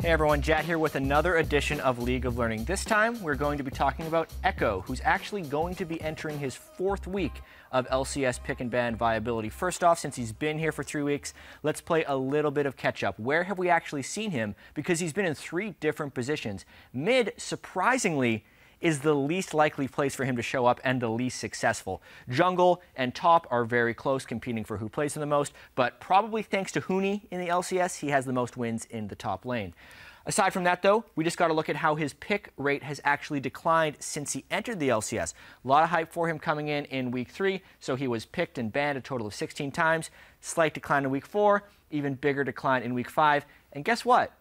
Hey everyone, Jatt here with another edition of League of Learning. This time we're going to be talking about Ekko, who's actually going to be entering his 4th week of LCS pick and ban viability. First off, since he's been here for 3 weeks, let's play a little bit of catch up. Where have we actually seen him? Because he's been in 3 different positions. Mid, surprisingly, is the least likely place for him to show up and the least successful. Jungle and top are very close, competing for who plays him the most, but probably thanks to Huni in the LCS, he has the most wins in the top lane. Aside from that, though, we just got to look at how his pick rate has actually declined since he entered the LCS. A lot of hype for him coming in week 3, so he was picked and banned a total of 16 times. Slight decline in week 4, even bigger decline in week 5. And guess what?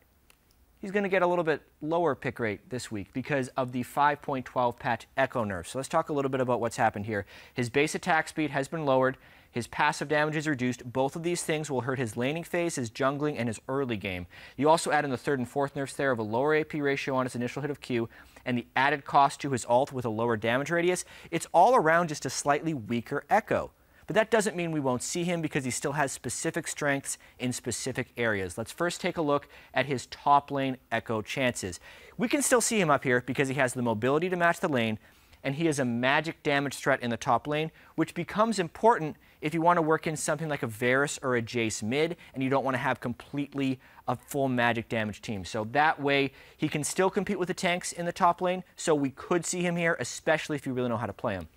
He's going to get a little bit lower pick rate this week because of the 5.12 patch Ekko nerf. So let's talk a little bit about what's happened here. His base attack speed has been lowered. His passive damage is reduced. Both of these things will hurt his laning phase, his jungling, and his early game. You also add in the 3rd and 4th nerfs there of a lower AP ratio on his initial hit of Q and the added cost to his ult with a lower damage radius. It's all around just a slightly weaker Ekko. But that doesn't mean we won't see him because he still has specific strengths in specific areas. Let's first take a look at his top lane Ekko chances. We can still see him up here because he has the mobility to match the lane, and he is a magic damage threat in the top lane, which becomes important if you want to work in something like a Varus or a Jace mid, and you don't want to have completely a full magic damage team. So that way, he can still compete with the tanks in the top lane, so we could see him here, especially if you really know how to play him.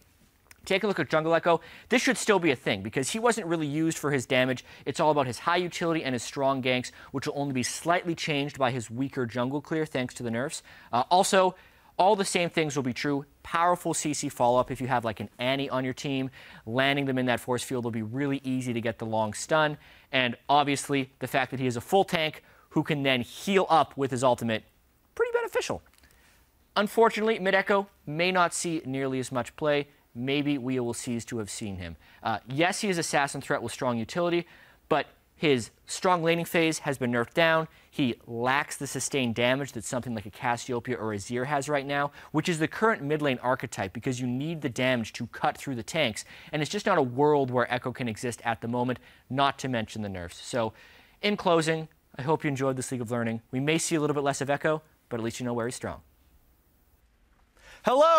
Take a look at Jungle Ekko. This should still be a thing because he wasn't really used for his damage. It's all about his high utility and his strong ganks, which will only be slightly changed by his weaker jungle clear thanks to the nerfs. Also, all the same things will be true. Powerful CC follow-up if you have like an Annie on your team. Landing them in that force field will be really easy to get the long stun. And obviously, the fact that he is a full tank who can then heal up with his ultimate, pretty beneficial. Unfortunately, mid Ekko may not see nearly as much play. Maybe we will cease to have seen him. Yes, he is assassin threat with strong utility, but his strong laning phase has been nerfed down. He lacks the sustained damage that something like a Cassiopeia or a Azir has right now, which is the current mid lane archetype because you need the damage to cut through the tanks. And it's just not a world where Ekko can exist at the moment, not to mention the nerfs. So in closing, I hope you enjoyed this League of Learning. We may see a little bit less of Ekko, but at least you know where he's strong. Hello!